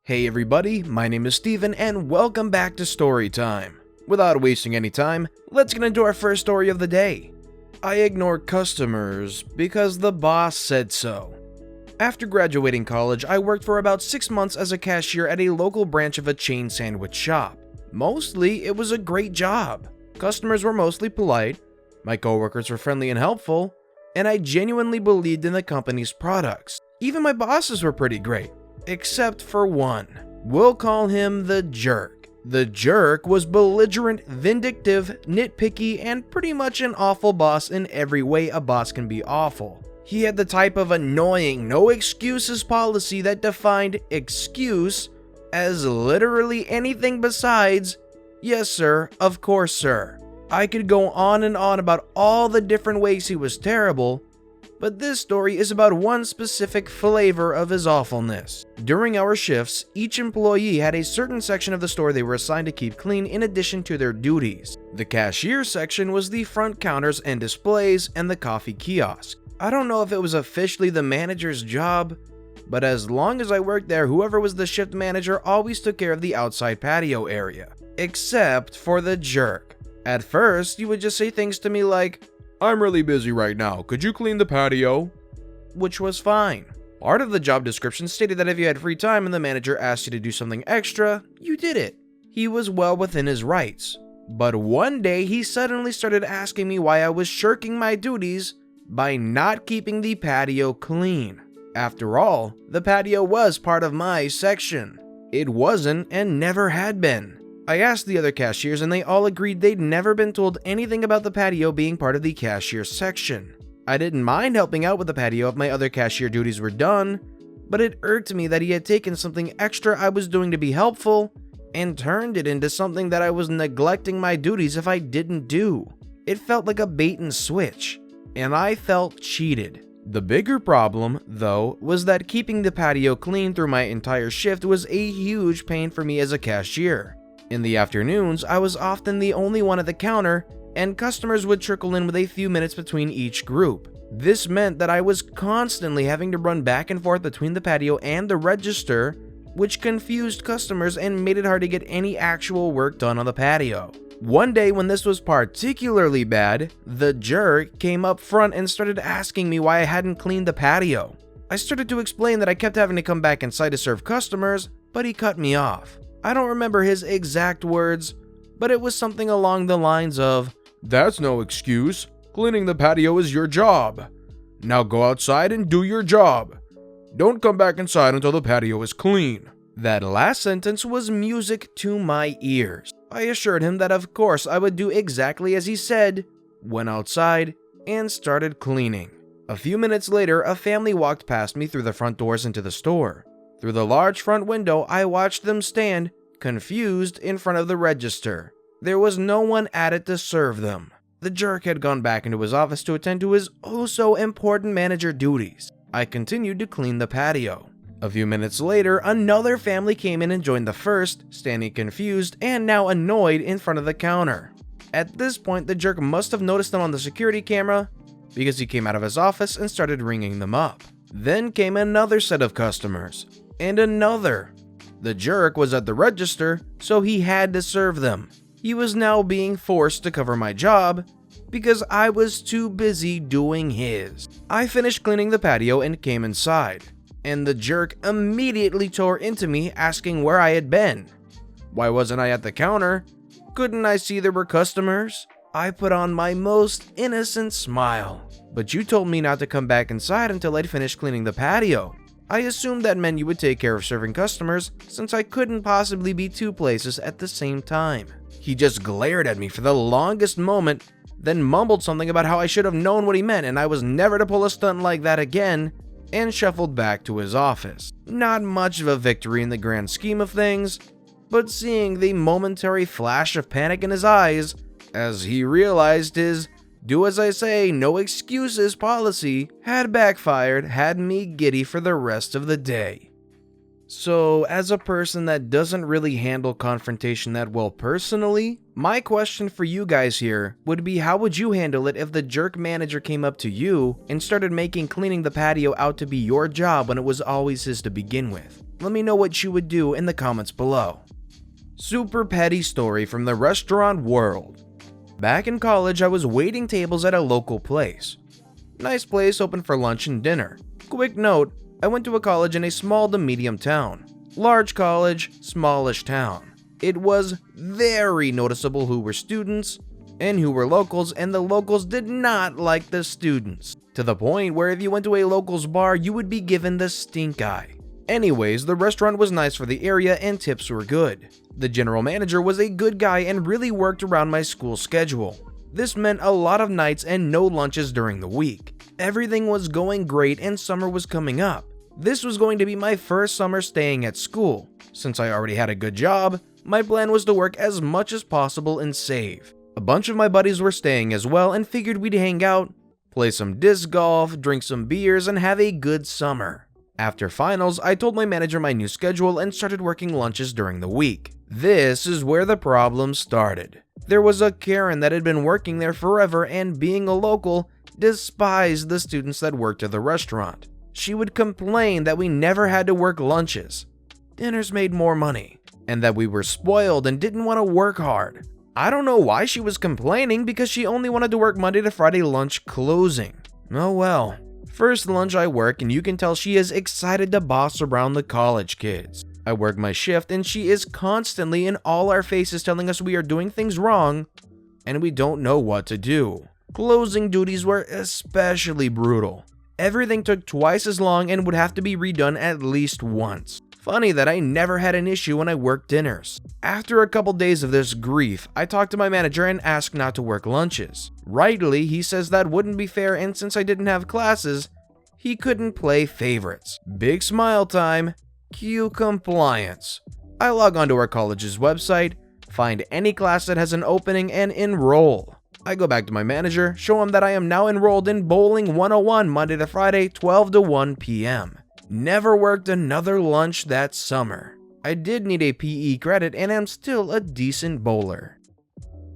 Hey everybody, my name is Steven and welcome back to Storytime. Without wasting any time, let's get into our first story of the day. I ignore customers because the boss said so. After graduating college, I worked for about 6 months as a cashier at a local branch of a chain sandwich shop. Mostly, it was a great job. Customers were mostly polite, my coworkers were friendly and helpful, and I genuinely believed in the company's products. Even my bosses were pretty great. Except for one. We'll call him the jerk. The jerk was belligerent, vindictive, nitpicky, and pretty much an awful boss in every way a boss can be awful. He had the type of annoying, no excuses policy that defined excuse as literally anything besides, yes sir, of course sir. I could go on and on about all the different ways he was terrible, but this story is about one specific flavor of his awfulness. During our shifts, each employee had a certain section of the store they were assigned to keep clean in addition to their duties. The cashier section was the front counters and displays and the coffee kiosk. I don't know if it was officially the manager's job, but as long as I worked there, whoever was the shift manager always took care of the outside patio area. Except for the jerk. At first, he would just say things to me like, "I'm really busy right now, could you clean the patio?" Which was fine. Part of the job description stated that if you had free time and the manager asked you to do something extra, you did it. He was well within his rights. But one day he suddenly started asking me why I was shirking my duties by not keeping the patio clean. After all, the patio was part of my section. It wasn't and never had been. I asked the other cashiers and they all agreed they'd never been told anything about the patio being part of the cashier section. I didn't mind helping out with the patio if my other cashier duties were done, but it irked me that he had taken something extra I was doing to be helpful and turned it into something that I was neglecting my duties if I didn't do. It felt like a bait and switch, and I felt cheated. The bigger problem, though, was that keeping the patio clean through my entire shift was a huge pain for me as a cashier. In the afternoons, I was often the only one at the counter, and customers would trickle in with a few minutes between each group. This meant that I was constantly having to run back and forth between the patio and the register, which confused customers and made it hard to get any actual work done on the patio. One day when this was particularly bad, the jerk came up front and started asking me why I hadn't cleaned the patio. I started to explain that I kept having to come back inside to serve customers, but he cut me off. I don't remember his exact words, but it was something along the lines of, "That's no excuse. Cleaning the patio is your job. Now go outside and do your job. Don't come back inside until the patio is clean." That last sentence was music to my ears. I assured him that of course I would do exactly as he said, went outside, and started cleaning. A few minutes later, a family walked past me through the front doors into the store. Through the large front window, I watched them stand, confused, in front of the register. There was no one at it to serve them. The jerk had gone back into his office to attend to his oh-so-important manager duties. I continued to clean the patio. A few minutes later, another family came in and joined the first, standing confused and now annoyed in front of the counter. At this point, the jerk must have noticed them on the security camera because he came out of his office and started ringing them up. Then came another set of customers. And another. The jerk was at the register, so he had to serve them. He was now being forced to cover my job because I was too busy doing his. I finished cleaning the patio and came inside, and the jerk immediately tore into me asking where I had been. Why wasn't I at the counter? Couldn't I see there were customers? I put on my most innocent smile. But you told me not to come back inside until I'd finished cleaning the patio. I assumed that meant you would take care of serving customers, since I couldn't possibly be two places at the same time. He just glared at me for the longest moment, then mumbled something about how I should have known what he meant and I was never to pull a stunt like that again, and shuffled back to his office. Not much of a victory in the grand scheme of things, but seeing the momentary flash of panic in his eyes as he realized his do as I say, no excuses policy had backfired had me giddy for the rest of the day. So, as a person that doesn't really handle confrontation that well personally, my question for you guys here would be, how would you handle it if the jerk manager came up to you and started making cleaning the patio out to be your job when it was always his to begin with? Let me know what you would do in the comments below. Super petty story from the restaurant world. Back in college, I was waiting tables at a local place. Nice place, open for lunch and dinner. Quick note, I went to a college in a small to medium town. Large college, smallish town. It was very noticeable who were students and who were locals, and the locals did not like the students. To the point where if you went to a locals bar, you would be given the stink eye. Anyways, the restaurant was nice for the area and tips were good. The general manager was a good guy and really worked around my school schedule. This meant a lot of nights and no lunches during the week. Everything was going great and summer was coming up. This was going to be my first summer staying at school. Since I already had a good job, my plan was to work as much as possible and save. A bunch of my buddies were staying as well and figured we'd hang out, play some disc golf, drink some beers, and have a good summer. After finals, I told my manager my new schedule and started working lunches during the week. This is where the problem started. There was a Karen that had been working there forever and, being a local, despised the students that worked at the restaurant. She would complain that we never had to work lunches, dinners made more money, and that we were spoiled and didn't want to work hard. I don't know why she was complaining, because she only wanted to work Monday to Friday lunch closing. Oh well. First lunch I work and you can tell she is excited to boss around the college kids. I work my shift and she is constantly in all our faces telling us we are doing things wrong and we don't know what to do. Closing duties were especially brutal. Everything took twice as long and would have to be redone at least once. Funny that I never had an issue when I worked dinners. After a couple days of this grief, I talked to my manager and asked not to work lunches. Rightly, he says that wouldn't be fair, and since I didn't have classes, he couldn't play favorites. Big smile time. Cue compliance. I log onto our college's website, find any class that has an opening, and enroll. I go back to my manager, show him that I am now enrolled in Bowling 101 Monday to Friday, 12 to 1 p.m. Never worked another lunch that summer. I did need a PE credit and am still a decent bowler.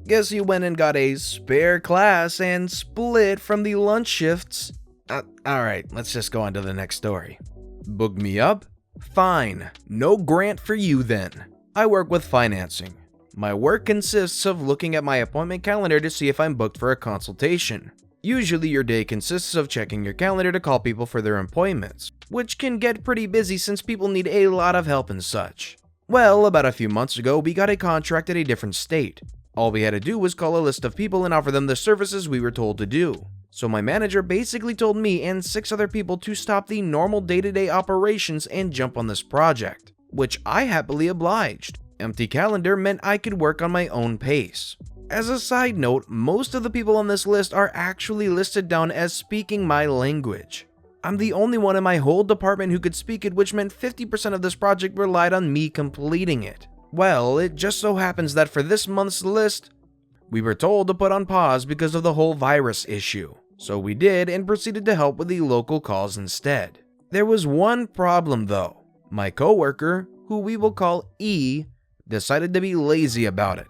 Guess you went and got a spare class and split from the lunch shifts. Alright, let's just go on to the next story. Book me up? Fine. No grant for you then. I work with financing. My work consists of looking at my appointment calendar to see if I'm booked for a consultation. Usually your day consists of checking your calendar to call people for their appointments, which can get pretty busy since people need a lot of help and such. Well, about a few months ago, we got a contract at a different state. All we had to do was call a list of people and offer them the services we were told to do. So my manager basically told me and 6 other people to stop the normal day-to-day operations and jump on this project, which I happily obliged. Empty calendar meant I could work on my own pace. As a side note, most of the people on this list are actually listed down as speaking my language. I'm the only one in my whole department who could speak it, which meant 50% of this project relied on me completing it. Well, it just so happens that for this month's list, we were told to put on pause because of the whole virus issue. So we did and proceeded to help with the local calls instead. There was one problem though. My coworker, who we will call E, decided to be lazy about it.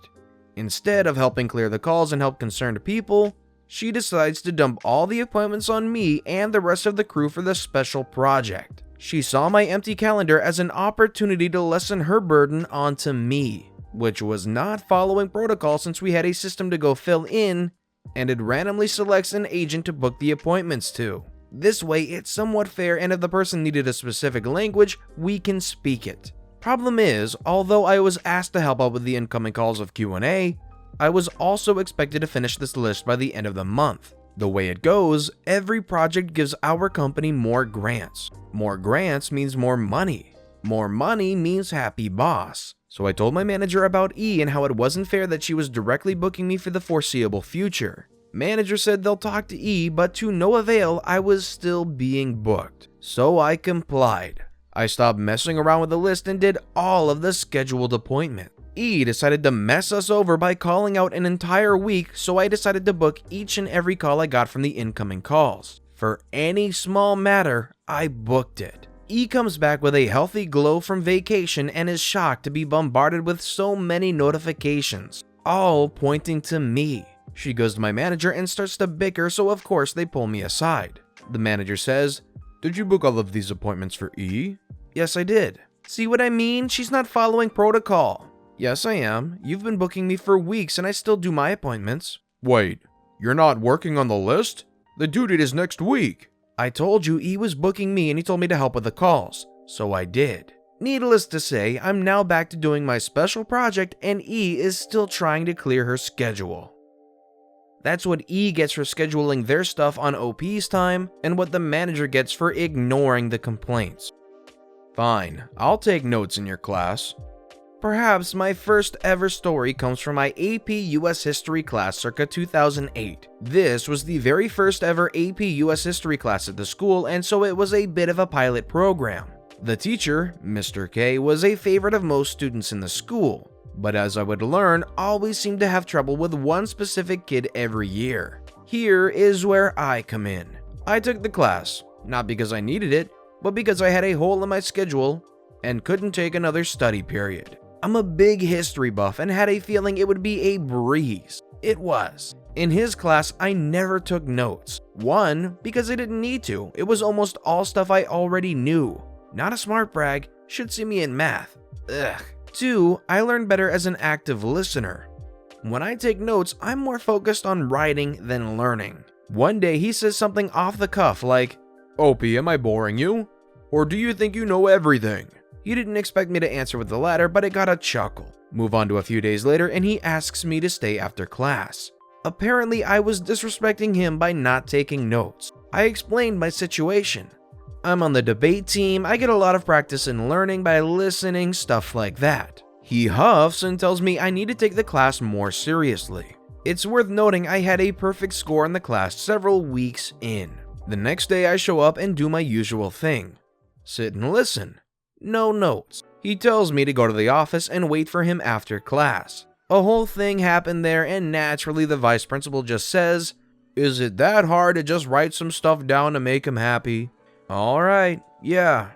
Instead of helping clear the calls and help concerned people, she decides to dump all the appointments on me and the rest of the crew for this special project. She saw my empty calendar as an opportunity to lessen her burden onto me, which was not following protocol since we had a system to go fill in, and it randomly selects an agent to book the appointments to. This way, it's somewhat fair, and if the person needed a specific language, we can speak it. Problem is, although I was asked to help out with the incoming calls of Q&A, I was also expected to finish this list by the end of the month. The way it goes, every project gives our company more grants. More grants means more money. More money means happy boss. So I told my manager about E and how it wasn't fair that she was directly booking me for the foreseeable future. Manager said they'll talk to E, but to no avail, I was still being booked. So I complied. I stopped messing around with the list and did all of the scheduled appointments. E decided to mess us over by calling out an entire week, so I decided to book each and every call I got from the incoming calls. For any small matter, I booked it. E comes back with a healthy glow from vacation and is shocked to be bombarded with so many notifications, all pointing to me. She goes to my manager and starts to bicker, so of course they pull me aside. The manager says, "Did you book all of these appointments for E?" "Yes, I did." See what I mean? She's not following protocol. Yes, I am. You've been booking me for weeks and I still do my appointments. Wait, you're not working on the list? The due date is next week. I told you E was booking me and he told me to help with the calls, so I did. Needless to say, I'm now back to doing my special project and E is still trying to clear her schedule. That's what E gets for scheduling their stuff on OP's time and what the manager gets for ignoring the complaints. Fine, I'll take notes in your class. Perhaps my first ever story comes from my AP US History class circa 2008. This was the very first ever AP US History class at the school, and so it was a bit of a pilot program. The teacher, Mr. K, was a favorite of most students in the school, but as I would learn, always seemed to have trouble with one specific kid every year. Here is where I come in. I took the class, not because I needed it, but because I had a hole in my schedule and couldn't take another study period. I'm a big history buff and had a feeling it would be a breeze. It was. In his class, I never took notes. One, because I didn't need to. It was almost all stuff I already knew. Not a smart brag, should see me in math. Ugh. Two, I learned better as an active listener. When I take notes, I'm more focused on writing than learning. One day he says something off the cuff like, "Opie, am I boring you? Or do you think you know everything?" He didn't expect me to answer with the latter, but it got a chuckle. Move on to a few days later and he asks me to stay after class. Apparently I was disrespecting him by not taking notes. I explained my situation. I'm on the debate team, I get a lot of practice in learning by listening, stuff like that. He huffs and tells me I need to take the class more seriously. It's worth noting I had a perfect score in the class several weeks in. The next day I show up and do my usual thing. Sit and listen. No notes. He tells me to go to the office and wait for him after class. A whole thing happened there and naturally the vice principal just says, "Is it that hard to just write some stuff down to make him happy?" Alright, yeah,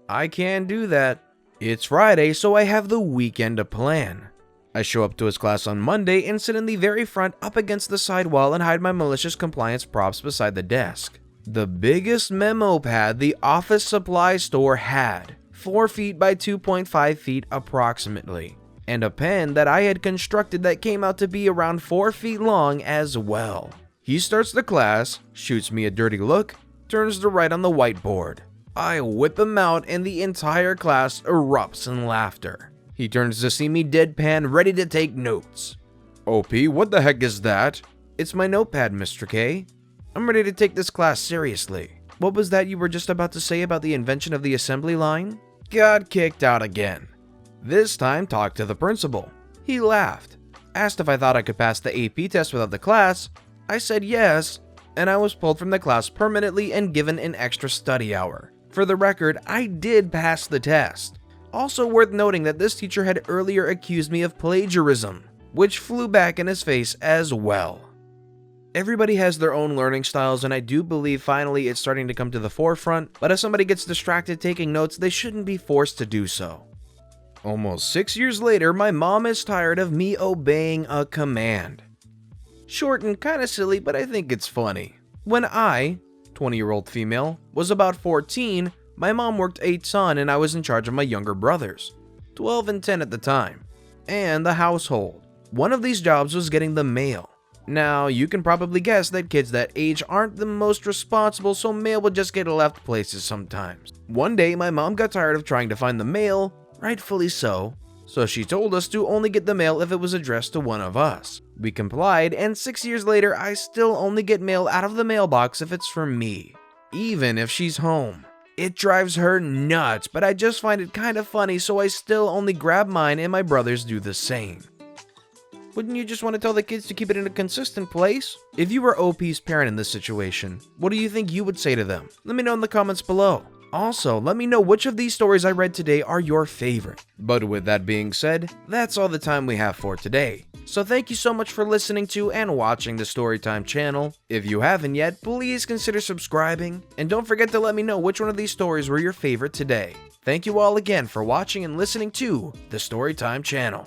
I can do that. It's Friday, so I have the weekend to plan. I show up to his class on Monday and sit in the very front up against the side wall and hide my malicious compliance props beside the desk. The biggest memo pad the office supply store had, 4 feet by 2.5 feet approximately, and a pen that I had constructed that came out to be around 4 feet long as well. He starts the class, shoots me a dirty look, turns to write on the whiteboard. I whip him out and the entire class erupts in laughter. He turns to see me deadpan, ready to take notes. "OP, what the heck is that?" "It's my notepad, Mr. K. I'm ready to take this class seriously." "What was that you were just about to say about the invention of the assembly line?" Got kicked out again. This time talked to the principal. He laughed, asked if I thought I could pass the AP test without the class. I said yes, and I was pulled from the class permanently and given an extra study hour. For the record, I did pass the test. Also worth noting that this teacher had earlier accused me of plagiarism, which flew back in his face as well. Everybody has their own learning styles, and I do believe finally it's starting to come to the forefront, but if somebody gets distracted taking notes, they shouldn't be forced to do so. Almost 6 years later, my mom is tired of me obeying a command. Short and kinda silly, but I think it's funny. When I, 20-year-old female, was about 14, my mom worked a ton and I was in charge of my younger brothers, 12 and 10 at the time, and the household. One of these jobs was getting the mail. Now, you can probably guess that kids that age aren't the most responsible, so mail would just get left places sometimes. One day, my mom got tired of trying to find the mail, rightfully so she told us to only get the mail if it was addressed to one of us. We complied, and 6 years later, I still only get mail out of the mailbox if it's for me, even if she's home. It drives her nuts, but I just find it kind of funny, so I still only grab mine and my brothers do the same. Wouldn't you just want to tell the kids to keep it in a consistent place? If you were OP's parent in this situation, what do you think you would say to them? Let me know in the comments below. Also, let me know which of these stories I read today are your favorite. But with that being said, that's all the time we have for today. So thank you so much for listening to and watching the Storytime channel. If you haven't yet, please consider subscribing, and don't forget to let me know which one of these stories were your favorite today. Thank you all again for watching and listening to the Storytime channel.